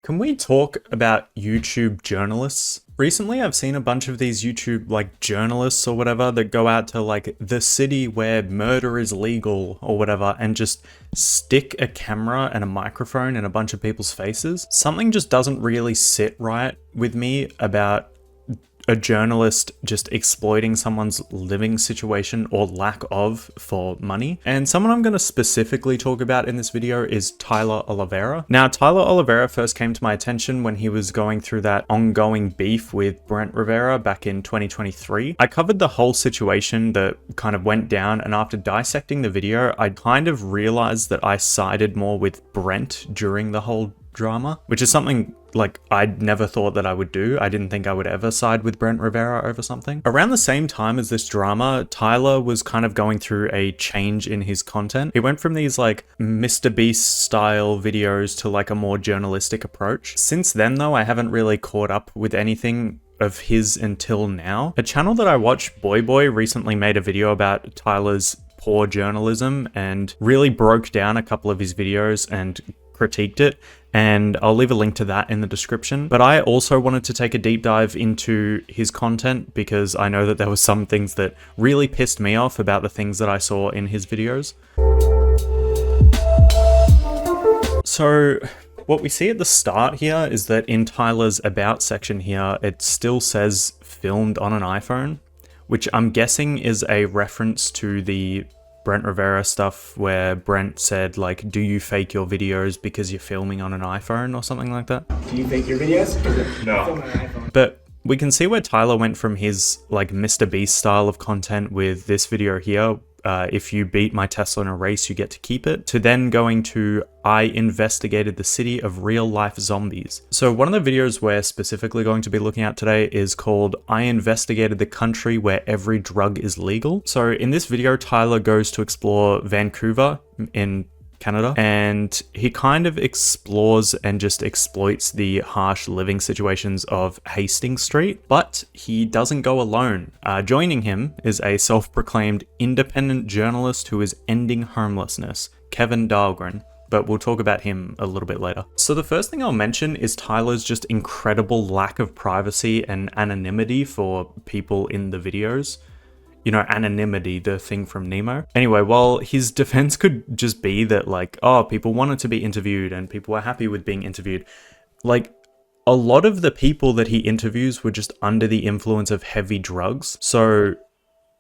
Can we talk about YouTube journalists? Recently, I've seen a bunch of these YouTube journalists or whatever that go out to the city where murder is legal or whatever and just stick a camera and a microphone in a bunch of people's faces. Something just doesn't really sit right with me about a journalist just exploiting someone's living situation or lack of for money. And someone I'm going to specifically talk about in this video is Tyler Oliveira. Now, Tyler Oliveira first came to my attention when he was going through that ongoing beef with Brent Rivera back in 2023. I covered the whole situation that kind of went down, and after dissecting the video, I kind of realized that I sided more with Brent during the whole drama, which is something I'd never thought that I would do. I didn't think I would ever side with Brent Rivera over something. Around the same time as this drama, Tyler was kind of going through a change in his content. He went from these Mr. Beast style videos to a more journalistic approach. Since then though, I haven't really caught up with anything of his until now. A channel that I watch, Boy recently made a video about Tyler's poor journalism and really broke down a couple of his videos and critiqued it, and I'll leave a link to that in the description. But I also wanted to take a deep dive into his content because I know that there were some things that really pissed me off about the things that I saw in his videos. So what we see at the start here is that in Tyler's About section here, it still says filmed on an iPhone, which I'm guessing is a reference to the Brent Rivera stuff where Brent said do you fake your videos because you're filming on an iPhone or something like that? Do you fake your videos? No. But we can see where Tyler went from his Mr. Beast style of content with this video here, if you beat my Tesla in a race, you get to keep it, to then going to I investigated the city of real life zombies. So one of the videos we're specifically going to be looking at today is called I investigated the country where every drug is legal. So in this video, Tyler goes to explore Vancouver in Canada, and he kind of explores and just exploits the harsh living situations of Hastings Street, but he doesn't go alone. Joining him is a self-proclaimed independent journalist who is ending homelessness, Kevin Dahlgren, but we'll talk about him a little bit later. So the first thing I'll mention is Tyler's just incredible lack of privacy and anonymity for people in the videos. You know, anonymity, the thing from Nemo. Anyway, while his defense could just be that oh, people wanted to be interviewed and people were happy with being interviewed, a lot of the people that he interviews were just under the influence of heavy drugs. So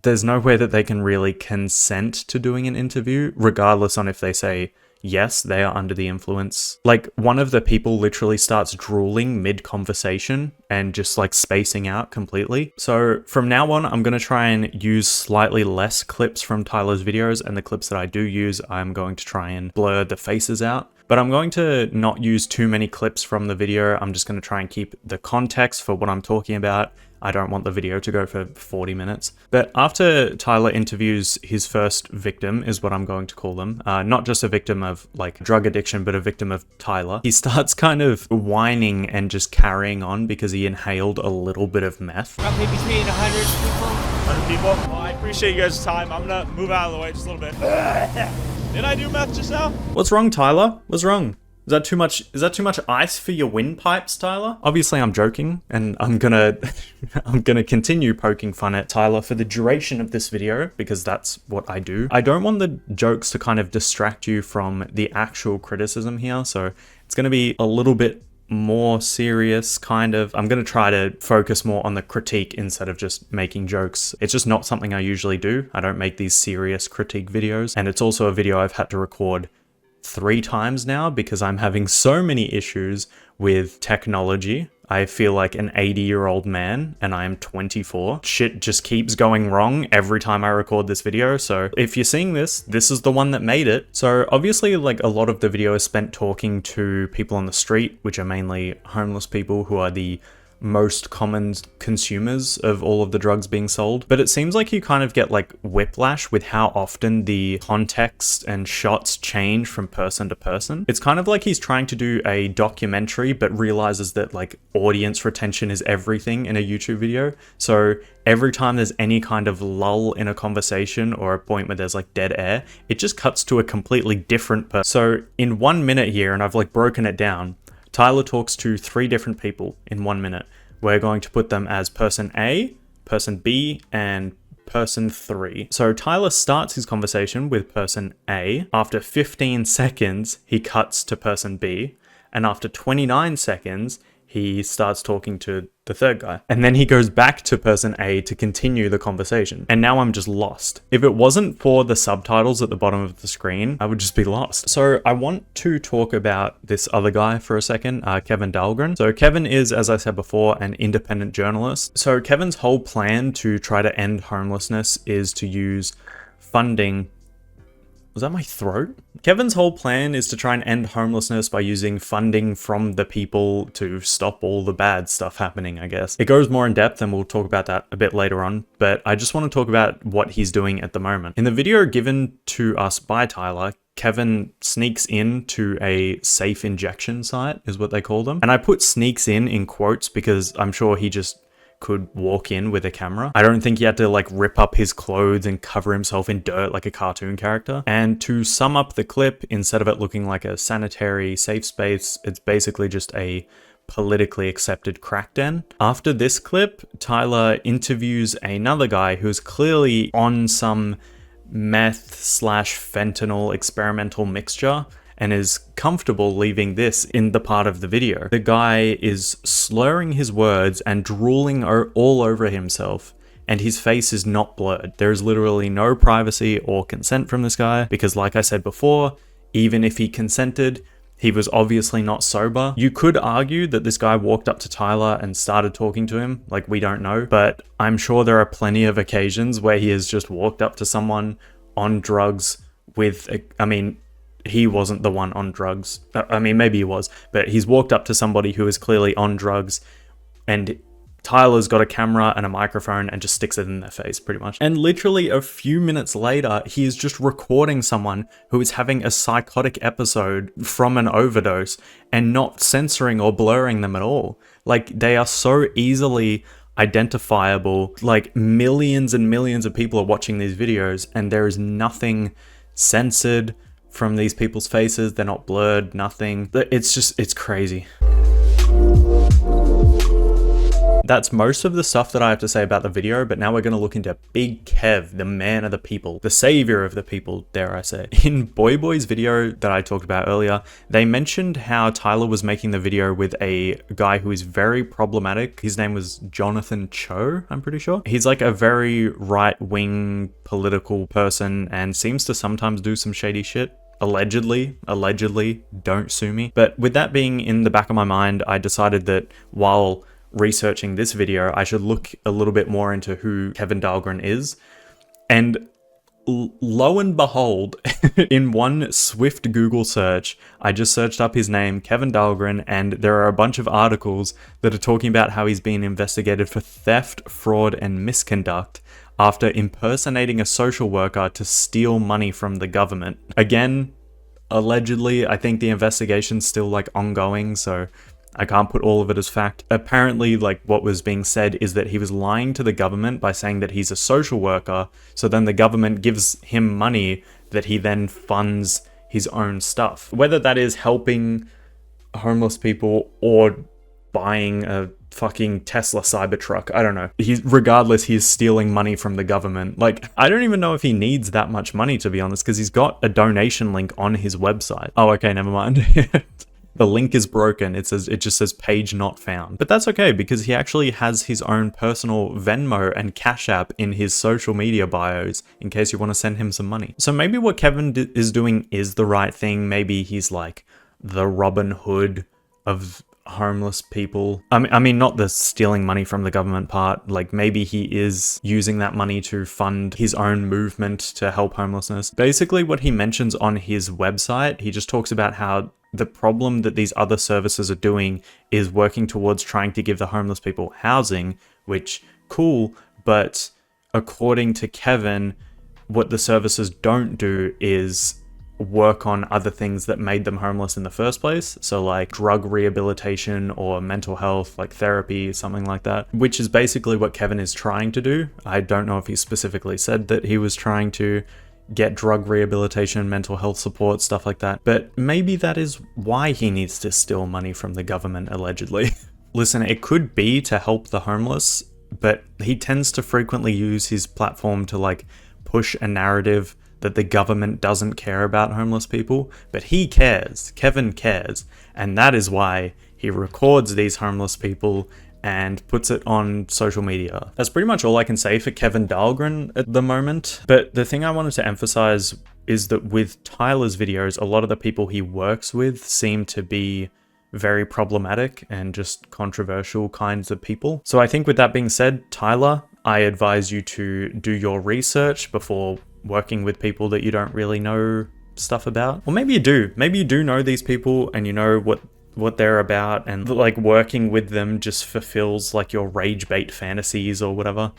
there's no way that they can really consent to doing an interview, regardless on if they say, yes, they are under the influence. One of the people literally starts drooling mid-conversation and just spacing out completely. So from now on, I'm going to try and use slightly less clips from Tyler's videos, and the clips that I do use, I'm going to try and blur the faces out. But I'm going to not use too many clips from the video. I'm just going to try and keep the context for what I'm talking about. I don't want the video to go for 40 minutes. But after Tyler interviews his first victim, is what I'm going to call them, not just a victim of drug addiction, but a victim of Tyler, he starts kind of whining and just carrying on because he inhaled a little bit of meth. Roughly between 100 people. 100 people? Well, I appreciate you guys' time. I'm gonna move out of the way just a little bit. Did I do meth just now? What's wrong, Tyler? What's wrong? Is that too much ice for your windpipes, Tyler? Obviously, I'm joking, and I'm gonna continue poking fun at Tyler for the duration of this video, because that's what I do. I don't want the jokes to kind of distract you from the actual criticism here, so it's gonna be a little bit more serious, kind of. I'm gonna try to focus more on the critique instead of just making jokes. It's just not something I usually do. I don't make these serious critique videos, and it's also a video I've had to record 3 times now because I'm having so many issues with technology. I feel like an 80-year-old man and I am 24. Shit just keeps going wrong every time I record this video. So if you're seeing this, this is the one that made it. So obviously a lot of the video is spent talking to people on the street, which are mainly homeless people who are the most common consumers of all of the drugs being sold. But it seems like you kind of get whiplash with how often the context and shots change from person to person. It's kind of like he's trying to do a documentary but realizes that audience retention is everything in a YouTube video. So every time there's any kind of lull in a conversation or a point where there's dead air, it just cuts to a completely different person. So in 1 minute here, and I've broken it down, Tyler talks to 3 different people in 1 minute. We're going to put them as person A, person B, and person 3. So Tyler starts his conversation with person A. After 15 seconds, he cuts to person B. And after 29 seconds, he starts talking to the 3rd guy. And then he goes back to person A to continue the conversation. And now I'm just lost. If it wasn't for the subtitles at the bottom of the screen, I would just be lost. So I want to talk about this other guy for a second, Kevin Dahlgren. So Kevin is, as I said before, an independent journalist. So Kevin's whole plan to try to end homelessness is to use funding. Was that my throat? Kevin's whole plan is to try and end homelessness by using funding from the people to stop all the bad stuff happening, I guess. It goes more in depth and we'll talk about that a bit later on, but I just want to talk about what he's doing at the moment. In the video given to us by Tyler, Kevin sneaks in to a safe injection site, is what they call them. And I put sneaks in quotes because I'm sure he just could walk in with a camera. I don't think he had to like rip up his clothes and cover himself in dirt like a cartoon character. And to sum up the clip, instead of it looking like a sanitary safe space, it's basically just a politically accepted crack den. After this clip, Tyler interviews another guy who's clearly on some meth/fentanyl experimental mixture and is comfortable leaving this in the part of the video. The guy is slurring his words and drooling all over himself, and his face is not blurred. There is literally no privacy or consent from this guy because, like I said before, even if he consented, he was obviously not sober. You could argue that this guy walked up to Tyler and started talking to him, like we don't know, but I'm sure there are plenty of occasions where he has just walked up to someone on drugs with, he wasn't the one on drugs. I mean, maybe he was, but he's walked up to somebody who is clearly on drugs and Tyler's got a camera and a microphone and just sticks it in their face pretty much. And literally a few minutes later, he is just recording someone who is having a psychotic episode from an overdose and not censoring or blurring them at all. Like, they are so easily identifiable. Like, millions and millions of people are watching these videos and there is nothing censored from these people's faces. They're not blurred, nothing. It's crazy. That's most of the stuff that I have to say about the video, but now we're going to look into Big Kev, the man of the people, the savior of the people, dare I say. In Boy's video that I talked about earlier, they mentioned how Tyler was making the video with a guy who is very problematic. His name was Jonathan Cho, I'm pretty sure. He's like a very right-wing political person and seems to sometimes do some shady shit. Allegedly, don't sue me. But with that being in the back of my mind, I decided that while researching this video, I should look a little bit more into who Kevin Dahlgren is. And lo and behold, in one swift Google search, I just searched up his name, Kevin Dahlgren, and there are a bunch of articles that are talking about how he's being investigated for theft, fraud, and misconduct after impersonating a social worker to steal money from the government. Again, allegedly, I think the investigation's still like ongoing, so I can't put all of it as fact. Apparently, like, what was being said is that he was lying to the government by saying that he's a social worker, so then the government gives him money that he then funds his own stuff. Whether that is helping homeless people or buying a fucking Tesla Cybertruck, I don't know. Regardless, he's stealing money from the government. Like, I don't even know if he needs that much money, to be honest, because he's got a donation link on his website. Oh, okay, never mind. The link is broken. It just says page not found. But that's okay because he actually has his own personal Venmo and Cash App in his social media bios in case you want to send him some money. So maybe what Kevin is doing is the right thing. Maybe he's like the Robin Hood of homeless people. I mean, not the stealing money from the government part. Like, maybe he is using that money to fund his own movement to help homelessness. Basically, what he mentions on his website, he just talks about how the problem that these other services are doing is working towards trying to give the homeless people housing, which, cool, but according to Kevin, what the services don't do is work on other things that made them homeless in the first place. So like drug rehabilitation or mental health, like therapy, something like that, which is basically what Kevin is trying to do. I don't know if he specifically said that he was trying to get drug rehabilitation, mental health support, stuff like that. But maybe that is why he needs to steal money from the government, allegedly. Listen, it could be to help the homeless, but he tends to frequently use his platform to like push a narrative that the government doesn't care about homeless people, but he cares. Kevin cares, and that is why he records these homeless people and puts it on social media. That's pretty much all I can say for Kevin Dahlgren at the moment. But the thing I wanted to emphasize is that with Tyler's videos, a lot of the people he works with seem to be very problematic and just controversial kinds of people. So I think with that being said, Tyler, I advise you to do your research before working with people that you don't really know stuff about. Or maybe you do. Maybe you do know these people and you know what they're about, and like working with them just fulfills like your rage bait fantasies or whatever,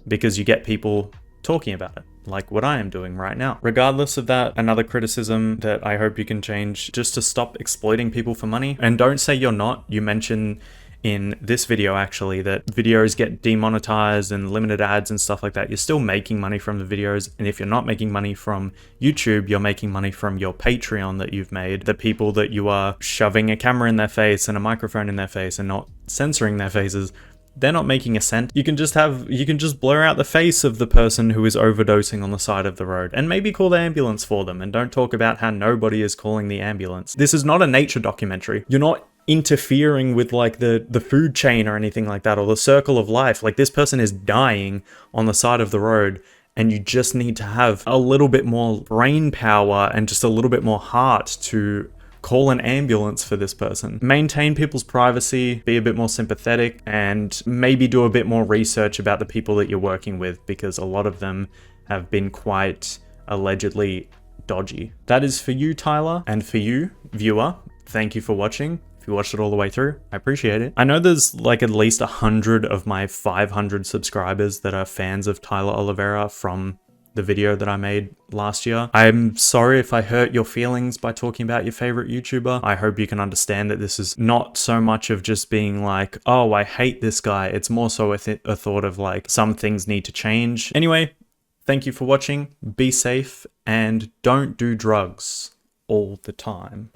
because you get people talking about it, like what I am doing right now. Regardless of that, another criticism that I hope you can change, just to stop exploiting people for money. And don't say you're not. You mentioned in this video actually that videos get demonetized and limited ads and stuff like that. You're still making money from the videos, and if you're not making money from YouTube, you're making money from your Patreon that you've made. The people that you are shoving a camera in their face and a microphone in their face and not censoring their faces, they're not making a cent. You can just blur out the face of the person who is overdosing on the side of the road and maybe call the ambulance for them, and don't talk about how nobody is calling the ambulance. This is not a nature documentary. You're not interfering with like the food chain or anything like that, or the circle of life. Like, this person is dying on the side of the road, and you just need to have a little bit more brain power and just a little bit more heart to call an ambulance for this person. Maintain people's privacy, be a bit more sympathetic, and maybe do a bit more research about the people that you're working with, because a lot of them have been quite allegedly dodgy. That is for you, Tyler, and for you, viewer. Thank you for watching. If you watched it all the way through, I appreciate it. I know there's like at least 100 of my 500 subscribers that are fans of Tyler Oliveira from the video that I made last year. I'm sorry if I hurt your feelings by talking about your favorite YouTuber. I hope you can understand that this is not so much of just being like, oh, I hate this guy. It's more so a thought of like, some things need to change. Anyway, thank you for watching. Be safe and don't do drugs all the time.